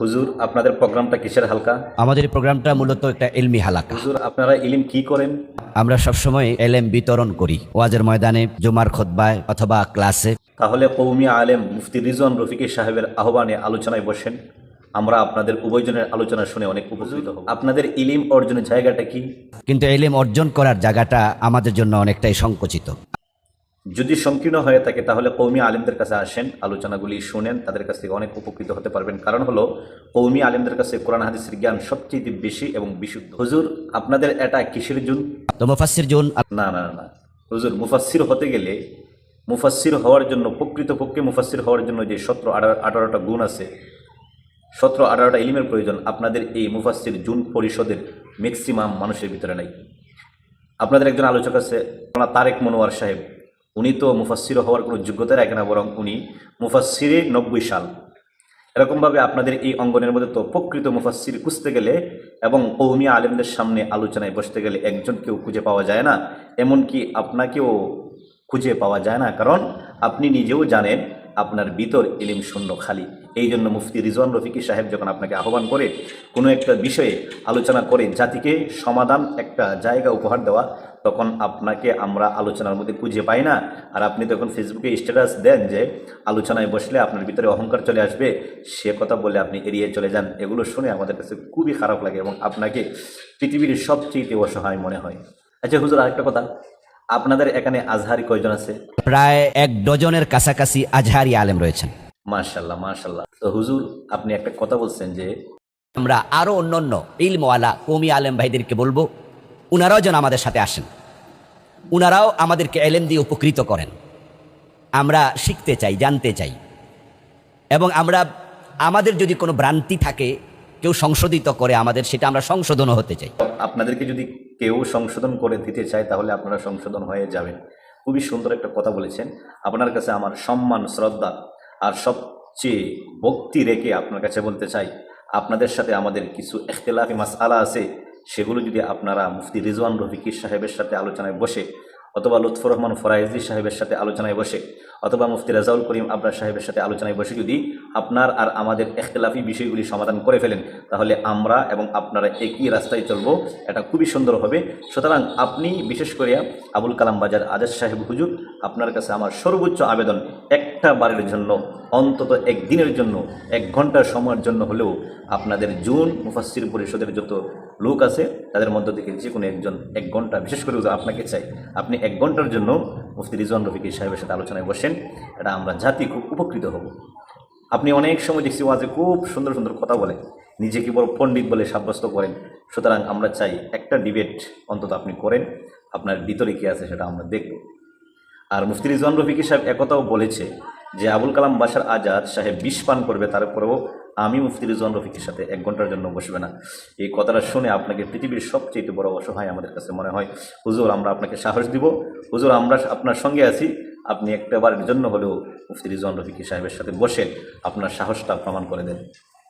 হুজুর, আপনাদের প্রোগ্রামটা কিসের হালকা? আমাদের এই প্রোগ্রামটা মূলত একটা ইলমি হালাকা। হুজুর, আপনারা ইলম কি করেন? আমরা সবসময় এলেম বিতরণ করি, ওয়াজের ময়দানে, জুমার খুতবায় অথবা ক্লাসে। তাহলে কওমি আলেম মুফতি রিজওয়ান রফিকি সাহেবের আহ্বানে আলোচনায় বসেন। আমরা আপনাদের উভয়জনের আলোচনা শুনে অনেক উপকৃত হব। আপনাদের ইলিম অর্জনের জায়গাটা কি? কিন্তু এলেম অর্জন করার জায়গাটা আমাদের জন্য অনেকটাই সংকুচিত। যদি সংকীর্ণ হয়ে থাকে তাহলে কওমি আলেমদের কাছে আসেন, আলোচনাগুলি শুনেন, তাদের কাছ থেকে অনেক উপকৃত হতে পারবেন। কারণ হলো কওমি আলেমদের কাছে কোরআন হাদিসের জ্ঞান সবচেয়ে বেশি এবং বিশুদ্ধ। হুজুর, আপনাদের এটা কিসের জন্য? তো মুফাসসির জন না না না, হুজুর, মুফাসসির হতে গেলে, মুফাসসির হওয়ার জন্য, প্রকৃতপক্ষে মুফাসসির হওয়ার জন্য যে 17-18টা গুণ আছে, 17-18টা ইলিমের প্রয়োজন, আপনাদের এই মুফাসসির জুন পরিষদের ম্যাক্সিমাম মানুষের ভিতরে নাই। আপনাদের একজন আলোচক আছে তারেক মনোয়ার সাহেব, উনি তো মুফাসসির হওয়ার কোনো যোগ্যতা রাখে না, বরং উনি মুফাসসিরে 90 সাল। এরকমভাবে আপনাদের এই অঙ্গনের মধ্যে তো প্রকৃত মুফাসসির খুঁজতে গেলে এবং কওমি আলেমদের সামনে আলোচনায় বসতে গেলে একজন কেউ খুঁজে পাওয়া যায় না, এমনকি আপনাকেও খুঁজে পাওয়া যায় না। কারণ আপনি নিজেও জানেন আপনার ভিতর ইলিম শূন্য, খালি। এই জন্য মুফতি রিজওয়ান রফিকি সাহেব যখন আপনাকে আহ্বান করে কোনো একটা বিষয়ে আলোচনা করে জাতিকে সমাধান একটা জায়গা উপহার দেওয়া, তখন আপনাকে আমরা আলোচনার মধ্যে খুঁজে পাই না। আর আপনি তখন ফেসবুকে স্ট্যাটাস দেন যে আলোচনায় বসলে আপনার ভিতরে অহংকার চলে আসবে, সে কথা বলে আপনি এড়িয়ে চলে যান। এগুলো শুনে আমাদের কাছে খুবই খারাপ লাগে এবং আপনাকে পৃথিবীর সবচেয়ে অসহায় মনে হয়। আচ্ছা হুজুর, আরেকটা কথা, আপনাদের এখানে আজহারি কয়জন আছে? প্রায় 1 ডজনের কাছাকাছি আজহারি আলেম রয়েছেন। মাশাল্লাহ মাশাল্লাহ। তো হুজুর, আপনি একটা কথা বলছেন যে আমরা আরও অন্যান্য ইলমওয়ালা কওমি আলেম ভাইদেরকে বলবো, উনারাও যেন আমাদের সাথে আসেন, উনারাও আমাদেরকে এলেম দিয়ে উপকৃত করেন। আমরা শিখতে চাই, জানতে চাই, এবং আমাদের যদি কোনো ভ্রান্তি থাকে, কেউ সংশোধিত করে আমাদের, সেটা আমরা সংশোধনও হতে চাই। আপনাদেরকে যদি কেউ সংশোধন করে দিতে চায় তাহলে আপনারা সংশোধন হয়ে যাবেন। খুবই সুন্দর একটা কথা বলেছেন। আপনার কাছে আমার সম্মান, শ্রদ্ধা আর সবচেয়ে ভক্তি রেখে আপনার কাছে বলতে চাই, আপনাদের সাথে আমাদের কিছু ইখতিলাফি মাসআলা আছে, সেগুলো যদি আপনারা মুফতি রিজওয়ান রফিকি সাহেবের সাথে আলোচনায় বসে, অথবা লুৎফর রহমান ফরাইজি সাহেবের সাথে আলোচনায় বসে, অথবা মুফতি রাজাউল করিম আবরার সাহেবের সাথে আলোচনায় বসে যদি আপনার আর আমাদের ইখতিলাফি বিষয়গুলি সমাধান করে ফেলেন, তাহলে আমরা এবং আপনারা একই রাস্তায় চলবো, এটা খুবই সুন্দর হবে। সুতরাং আপনি, বিশেষ করে আবুল কালাম বাজার আজাদ সাহেব হুজুর, আপনার কাছে আমার সর্বোচ্চ আবেদন, একটা বারের জন্য, অন্তত একদিনের জন্য, 1 ঘন্টার সময়ের জন্য হলেও আপনাদের জুন মুফাসসির পরিষদের যত লোক আছে তাদের মধ্য থেকে যে কোনো একজন 1 ঘন্টা, বিশেষ করে আপনাকে চাই, আপনি 1 ঘন্টার জন্য মুফতি রিজওয়ান রফিকি সাহেবের সাথে আলোচনায় বসেন। এটা আমরা জাতি খুব উপকৃত হব। আপনি অনেক সময় দেখছি ওয়াজে খুব সুন্দর সুন্দর কথা বলে, নিজেকে বড় পণ্ডিত বলে সাব্যস্ত করেন। সুতরাং আমরা চাই একটা ডিবেট অন্তত আপনি করেন, আপনার ভিতরে কী আছে সেটা আমরা দেখব। আর মুফতি রিজওয়ান রফিকি সাহেব একথাও বলেছে যে আবুল কালাম বাশার আজাদ সাহেব বিষ পান করবে, তারপরেও আমি মুফতি রিজওয়ান রফিকির সাথে 1 ঘন্টার জন্য বসবে না। এই কথাটা শুনে আপনাকে পৃথিবীর সবচেয়ে বড় অসহায় আমাদের কাছে মনে হয়। হুজুর, আমরা আপনাকে সাহস দিব। হুজুর, আমরা আপনার সঙ্গে আছি। আপনি একটাবারের জন্য হলেও মুফতি রিজওয়ান রফিকি সাহেবের সাথে বসে আপনার সাহসটা প্রমাণ করে দেন।